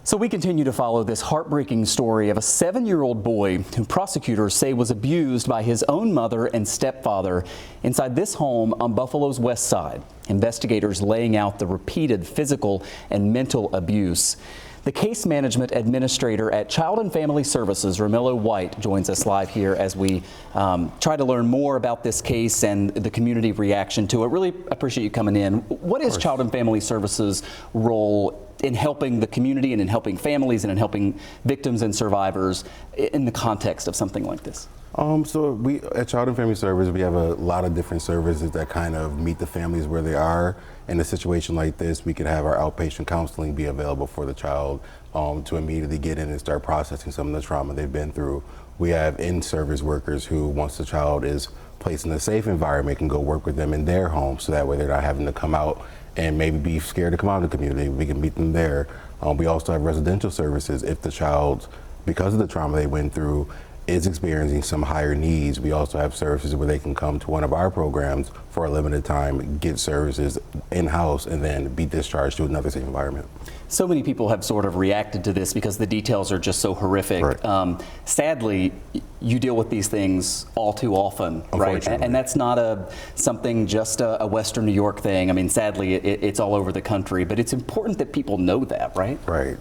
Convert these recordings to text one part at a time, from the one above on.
So we continue to follow this heartbreaking story of a 7-year-old boy who prosecutors say was abused by his own mother and stepfather inside this home on Buffalo's west side. Investigators laying out the repeated physical and mental abuse. The case management administrator at Child and Family Services, Roemello White, joins us live here as we try to learn more about this case and the community reaction to it. Really appreciate you coming in. What is Child and Family Services' role in helping the community and in helping families and in helping victims and survivors in the context of something like this? So we at Child and Family Services, we have a lot of different services that kind of meet the families where they are. In a situation like this, we could have our outpatient counseling be available for the child to immediately get in and start processing some of the trauma they've been through. We have in-service workers who, once the child is placed in a safe environment, can go work with them in their home, so that way they're not having to come out and maybe be scared to come out of the community. We can meet them there. We also have residential services if the child, because of the trauma they went through, is experiencing some higher needs. We also have services where they can come to one of our programs for a limited time, get services in-house, and then be discharged to another safe environment. So many people have sort of reacted to this because the details are just so horrific. Right. Sadly, you deal with these things all too often, right? And that's not something just a Western New York thing. I mean, sadly, it's all over the country, but it's important that people know that, right? Right.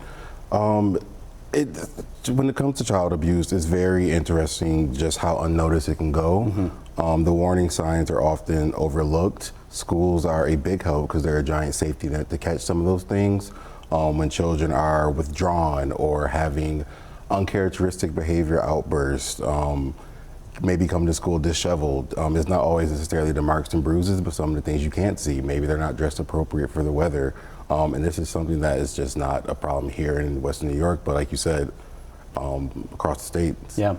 When it comes to child abuse, it's very interesting just how unnoticed it can go. Mm-hmm. The warning signs are often overlooked. Schools are a big help because they're a giant safety net to catch some of those things. When children are withdrawn or having uncharacteristic behavior outbursts, maybe come to school disheveled. It's not always necessarily the marks and bruises, but some of the things you can't see. Maybe they're not dressed appropriate for the weather. And this is something that is just not a problem here in Western New York, but like you said, across the state. Yeah.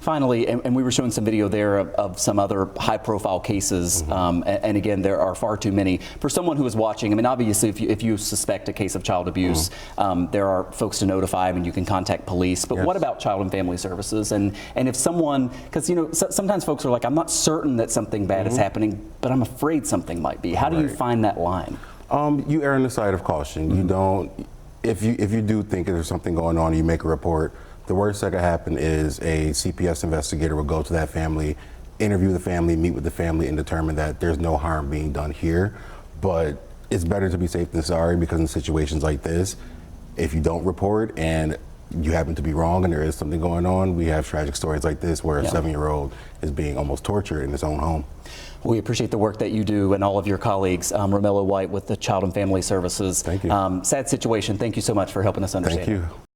Finally, and we were showing some video there of some other high-profile cases, mm-hmm. And again, there are far too many. For someone who is watching, I mean, obviously, if you suspect a case of child abuse, mm-hmm. There are folks to notify, and you can contact police. But yes. What about Child and Family Services? And if someone, because you know, sometimes folks are like, I'm not certain that something bad mm-hmm. is happening, but I'm afraid something might be. How do you find that line? You err on the side of caution. Mm-hmm. You don't. If you do think there's something going on, you make a report. The worst that could happen is a CPS investigator will go to that family, interview the family, meet with the family, and determine that there's no harm being done here. But it's better to be safe than sorry, because in situations like this, if you don't report and you happen to be wrong and there is something going on, we have tragic stories like this where a 7-year-old is being almost tortured in his own home. We appreciate the work that you do and all of your colleagues. Roemello White with the Child and Family Services. Thank you. Sad situation. Thank you so much for helping us understand. Thank you.